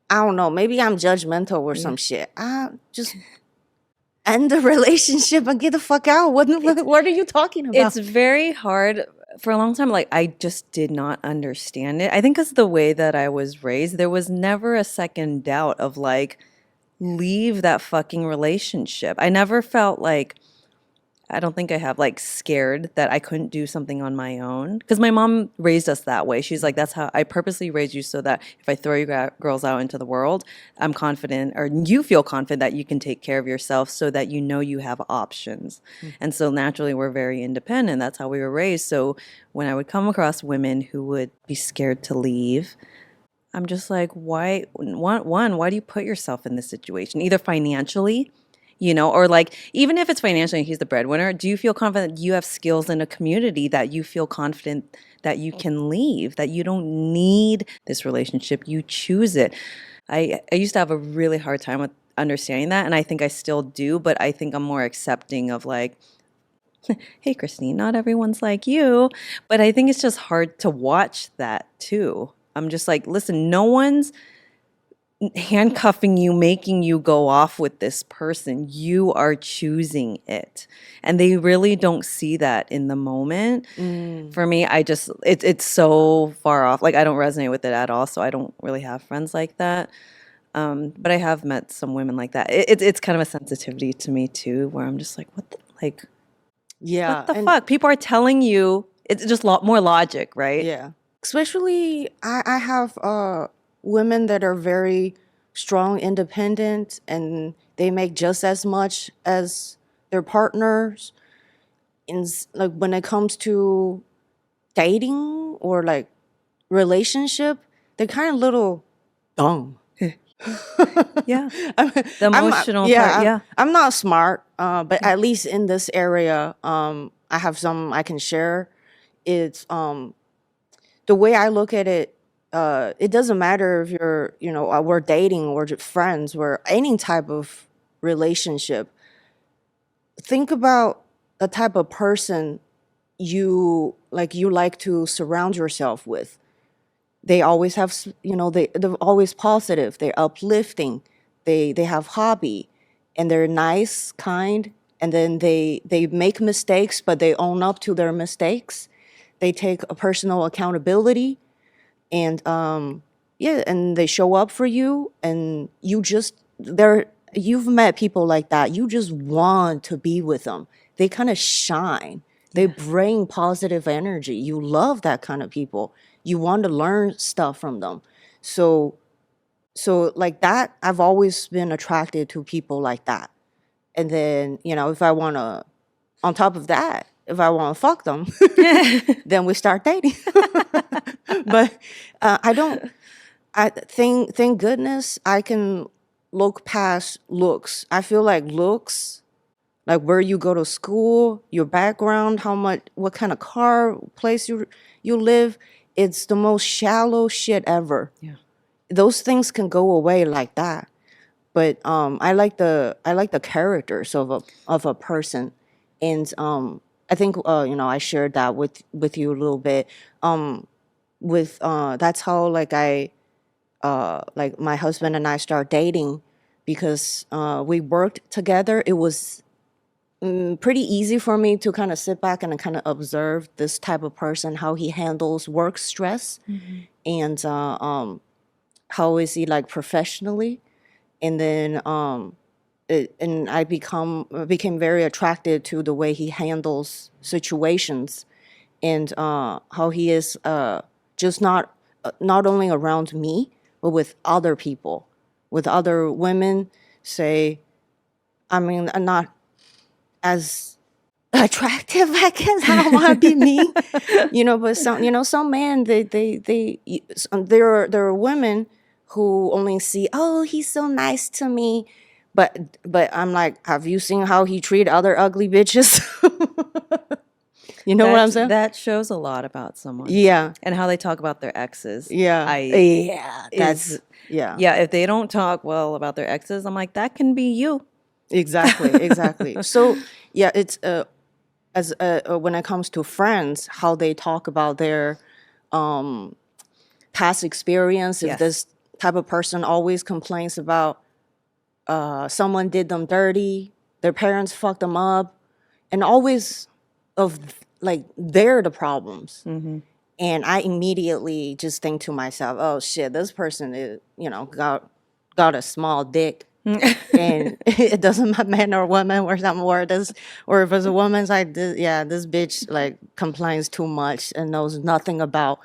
I don't know. Maybe I'm judgmental or some shit. I just end the relationship and get the fuck out. What are you talking about? it's very hard. For a long time, like I just did not understand it. I think because the way that I was raised, there was never a second doubt of like, leave that fucking relationship. I never felt like, I don't think I have like scared that I couldn't do something on my own. Because my mom raised us that way. She's like, that's how I purposely raised you so that if I throw you girls out into the world, I'm confident or you feel confident that you can take care of yourself so that you know you have options. And so naturally, we're very independent. That's how we were raised. So when I would come across women who would be scared to leave, I'm just like, why? Why do you put yourself in this situation? Either financially, or like, even if it's financially and he's the breadwinner, do you feel confident you have skills in a community that you feel confident that you can leave, that you don't need this relationship, you choose it? I used to have a really hard time with understanding that, and I think I still do, but I think I'm more accepting of like, hey, Christine, not everyone's like you. But I think it's just hard to watch that too. I'm just like, listen, no one's handcuffing you, making you go off with this person. You are choosing it. And they really don't see that in the moment. Mm. For me, it's so far off. Like, I don't resonate with it at all. So I don't really have friends like that. But I have met some women like that. It's kind of a sensitivity to me too, where I'm just like, Yeah, what the and fuck? People are telling you it's just more logic, right? yeah. Especially I have women that are very strong, independent, and they make just as much as their partners. Like when it comes to dating or like relationship, they're kind of little dumb. Yeah. I'm, The emotional part, yeah. I'm not smart, but at least in this area, I have some I can share. It's the way I look at it. It doesn't matter if we're dating or just friends, we're any type of relationship. Think about the type of person you like to surround yourself with. They always have they're always positive, they're uplifting, they have hobby, and they're nice, kind, and then they make mistakes, but they own up to their mistakes. They take a personal accountability, and yeah, and they show up for you, and you've met people like that. You just want to be with them. They kind of shine. They bring positive energy. You love that kind of people. You want to learn stuff from them. So like that, I've always been attracted to people like that. And then, if I want to, on top of that, if I want to fuck them, then we start dating. But I don't. I thank goodness I can look past looks. I feel like looks, like where you go to school, your background, what kind of car, place you live, it's the most shallow shit ever. Yeah. Those things can go away like that. But I like the characters of a person, and I think I shared that with you a little bit. With That's how like my husband and I start dating, because we worked together. It was pretty easy for me to kind of sit back and kind of observe this type of person, how he handles work stress, and how is he like professionally. And then and I became very attracted to the way he handles situations, and how he is just not only around me, but with other people, with other women. Say, I mean, I'm not as attractive, I guess. I don't want to be mean, but some men, there are women who only see, oh, he's so nice to me, but I'm like, have you seen how he treat other ugly bitches? You know what I'm saying? That shows a lot about someone. Yeah, And how they talk about their exes. yeah, yeah. That's yeah, Yeah, if they don't talk well about their exes, I'm like, that can be you. exactly. So yeah, it's as when it comes to friends, how they talk about their past experience. If Yes. this type of person always complains about someone did them dirty, their parents fucked them up, and always of like they're the problems. And I immediately just think to myself, oh shit, this person is got a small dick. And it doesn't matter man or woman or something, or if it's a woman's like this, yeah, this bitch like complains too much and knows nothing about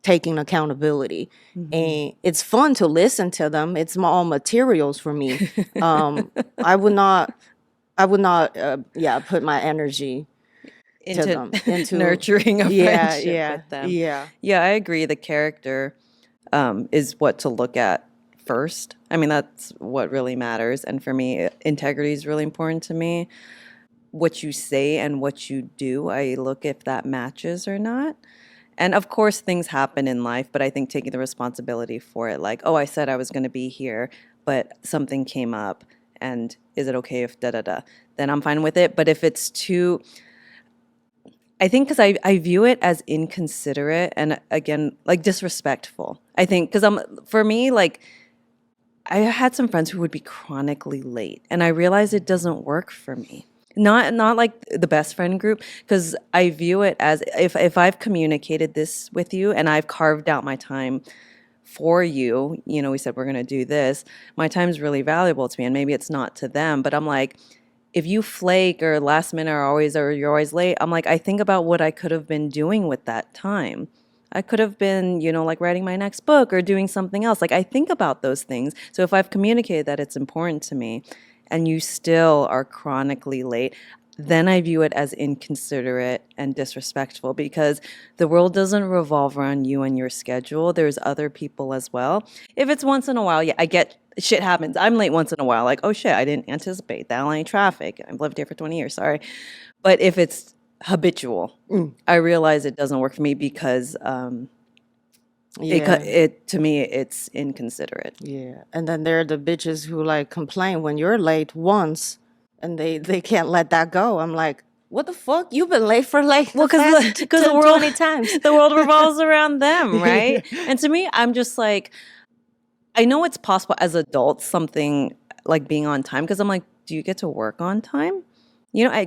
taking accountability. And it's fun to listen to them. It's all materials for me. I would not put my energy to them into nurturing a yeah, friendship yeah, with them. yeah. Yeah, I agree. The character is what to look at first. I mean, that's what really matters. And for me, integrity is really important to me. What you say and what you do, I look if that matches or not. And of course, things happen in life, but I think taking the responsibility for it, like, oh, I said I was going to be here, but something came up, and is it okay if da da da? Then I'm fine with it. But if it's too, I think because I view it as inconsiderate and again, like disrespectful. I think because for me, like, I had some friends who would be chronically late, and I realized it doesn't work for me. Not like the best friend group, because I view it as if I've communicated this with you and I've carved out my time for you, we said we're going to do this. My time's really valuable to me, and maybe it's not to them, but I'm like, if you flake or last minute or you're always late, I'm like, I think about what I could have been doing with that time. I could have been, like writing my next book or doing something else. Like I think about those things. So if I've communicated that it's important to me and you still are chronically late, then I view it as inconsiderate and disrespectful, because the world doesn't revolve around you and your schedule. There's other people as well. If it's once in a while, yeah, I get shit happens. I'm late once in a while. Like, oh shit, I didn't anticipate that line traffic. I've lived here for 20 years. Sorry. But if it's habitual, I realize it doesn't work for me because it to me it's inconsiderate. Yeah. And then there are the bitches who like complain when you're late once and they can't let that go. I'm like, what the fuck? You've been late for like Well, because the world 20 times. the world revolves around them, right? And to me, I'm just like, I know it's possible as adults, something like being on time, because I'm like, do you get to work on time?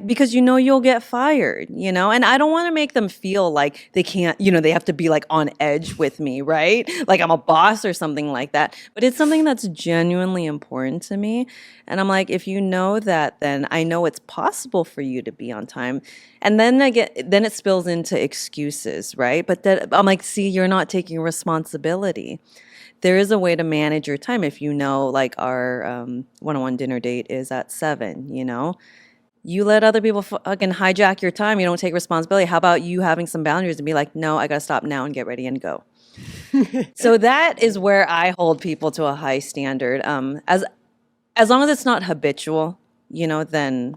Because you'll get fired, and I don't want to make them feel like they can't, they have to be like on edge with me, right? Like I'm a boss or something like that. But it's something that's genuinely important to me. And I'm like, if you know that, then I know it's possible for you to be on time. And then then it spills into excuses, right? But that I'm like, see, you're not taking responsibility. There is a way to manage your time. If like our one-on-one dinner date is at 7, you let other people fucking hijack your time. You don't take responsibility. How about you having some boundaries and be like, no, I got to stop now and get ready and go. So that is where I hold people to a high standard. As long as it's not habitual, then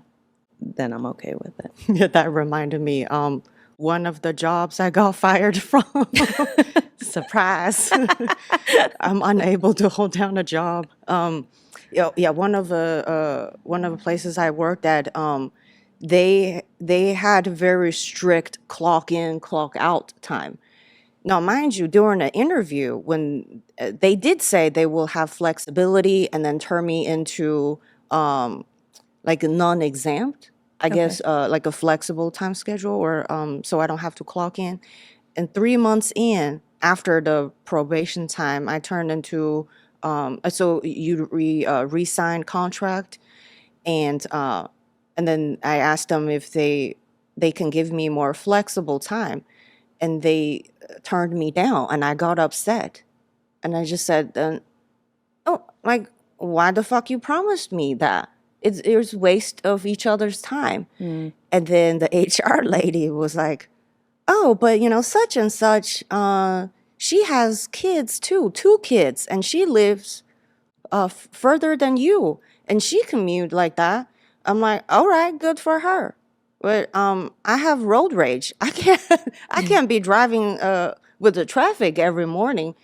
I'm okay with it. Yeah, that reminded me. One of the jobs I got fired from. Surprise. I'm unable to hold down a job. One of the places I worked at, they had very strict clock in, clock out time. Now, mind you, during the interview, when they did say they will have flexibility and then turn me into like a non-exempt, I guess, like a flexible time schedule, or so I don't have to clock in. And 3 months in, after the probation time, I turned into so you re-sign contract, and then I asked them if they can give me more flexible time, and they turned me down, and I got upset, and I just said, "Oh, like why the fuck you promised me that? It's waste of each other's time." And then the HR lady was like, "Oh, but such and such, she has kids too, 2 kids, and she lives further than you, and she commute like that." I'm like, all right, good for her. But I have road rage. I can't be driving with the traffic every morning,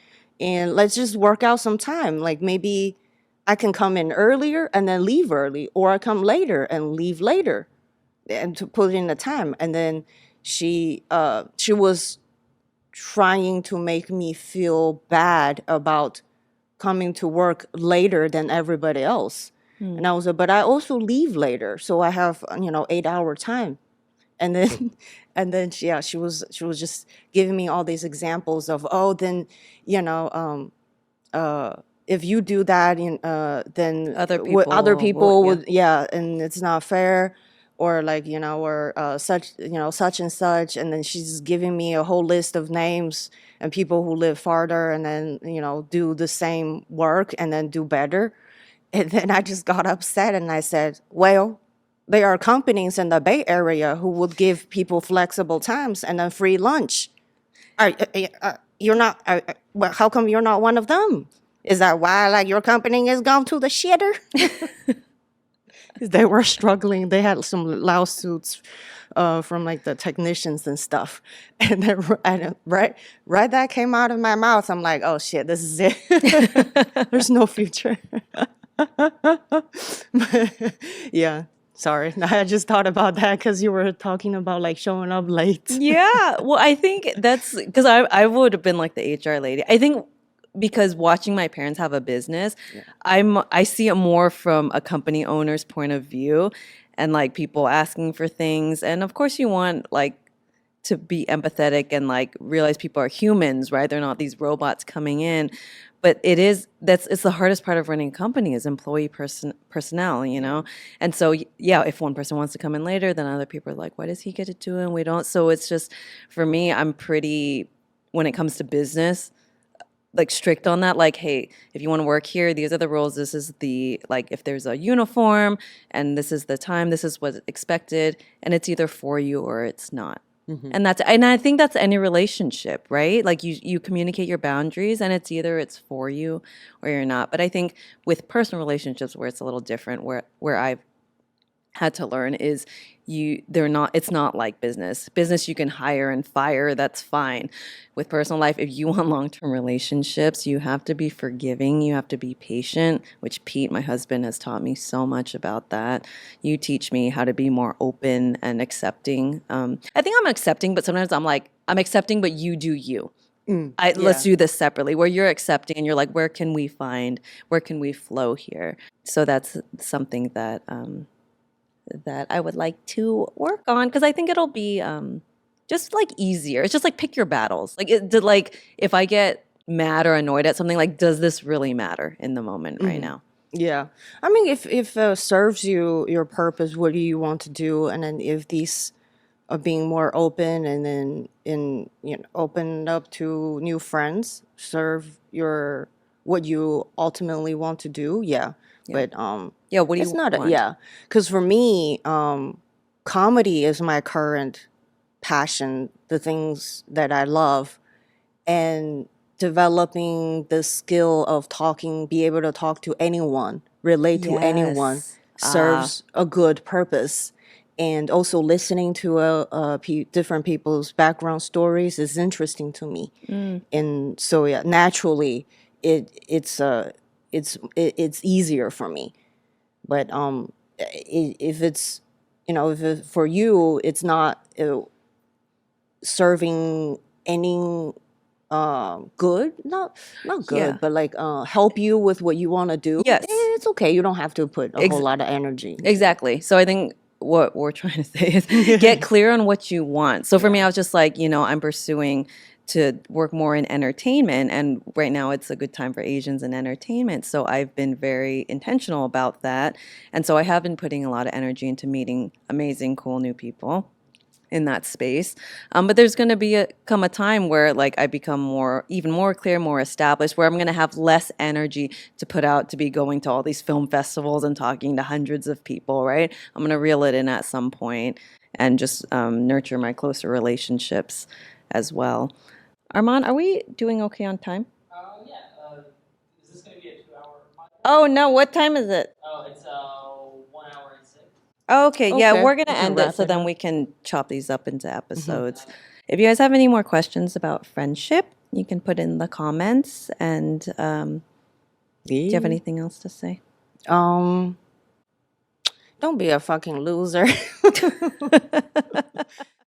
and let's just work out some time. Like maybe I can come in earlier and then leave early, or I come later and leave later, and to put in the time. And then she was trying to make me feel bad about coming to work later than everybody else. And I was like, but I also leave later, so I have 8-hour time. And then she was just giving me all these examples of, oh, then if you do that, then other people would, and it's not fair, or like or such and such. And then she's giving me a whole list of names and people who live farther and then do the same work and then do better. And then I just got upset and I said, well, there are companies in the Bay Area who would give people flexible times and then free lunch. you're not. Well, how come you're not one of them? Is that why like your company is gone to the shitter? They were struggling. They had some lawsuits from like the technicians and stuff. And then right that came out of my mouth. I'm like, oh shit, this is it. There's no future. Yeah, sorry. I just thought about that because you were talking about like showing up late. Yeah, well, I think that's because I would have been like the HR lady. I think because watching my parents have a business, I see it more from a company owner's point of view, and like people asking for things, and of course you want like to be empathetic and like realize people are humans, right? They're not these robots coming in. But it's the hardest part of running a company is employee personnel, you know? And so, yeah, if one person wants to come in later, then other people are like, why does he get to do it and we don't? So it's just, for me, I'm pretty, when it comes to business, like strict on that. Like, hey, if you want to work here, these are the rules. This is the, like, if there's a uniform and this is the time, this is what's expected. And it's either for you or it's not. And I think that's any relationship, right? Like you communicate your boundaries and it's either it's for you or you're not. But I think with personal relationships where it's a little different, where I've had to learn is it's not like business you can hire and fire, that's fine. With personal life, if you want long-term relationships, you have to be forgiving, you have to be patient, which Pete, my husband, has taught me so much about that. You teach me how to be more open and accepting. I think I'm accepting, but sometimes I'm like, I'm accepting, but you do you. Let's do this separately, where you're accepting and you're like, where can we flow here? So that's something that I would like to work on because I think it'll be just like easier. It's just like pick your battles. Like if I get mad or annoyed at something, like does this really matter in the moment right now? Yeah, I mean, if serves you your purpose, what do you want to do? And then if these are being more open, and then open up to new friends, serve your what you ultimately want to do. Yeah, Yeah. but Yeah. What do it's you not want? yeah, because for me, comedy is my current passion, the things that I love, and developing the skill of talking, be able to talk to anyone, relate to anyone, Yes. serves a good purpose. And also listening to different people's background stories is interesting to me. And so yeah, naturally, it's easier for me. But if it's if for you it's not serving any good, not Yeah. good, but like help you with what you want to do, Yes. it's okay. You don't have to put a whole Ex- lot of energy into it. exactly. So I think what we're trying to say is get clear on what you want. So for me, I was just like, I'm pursuing to work more in entertainment. And right now it's a good time for Asians in entertainment. So I've been very intentional about that. And so I have been putting a lot of energy into meeting amazing, cool new people in that space. But there's going to come a time where like I become even more clear, more established, where I'm going to have less energy to put out to be going to all these film festivals and talking to hundreds of people, right? I'm going to reel it in at some point and just nurture my closer relationships as well. Armand, are we doing okay on time? Oh no, what time is it? Okay, yeah, Okay, we're going to we can end it wrap so it then up. we can chop these up into episodes. If you guys have any more questions about friendship, you can put in the comments. And do you have Yeah. anything else to say? um don't be a fucking loser.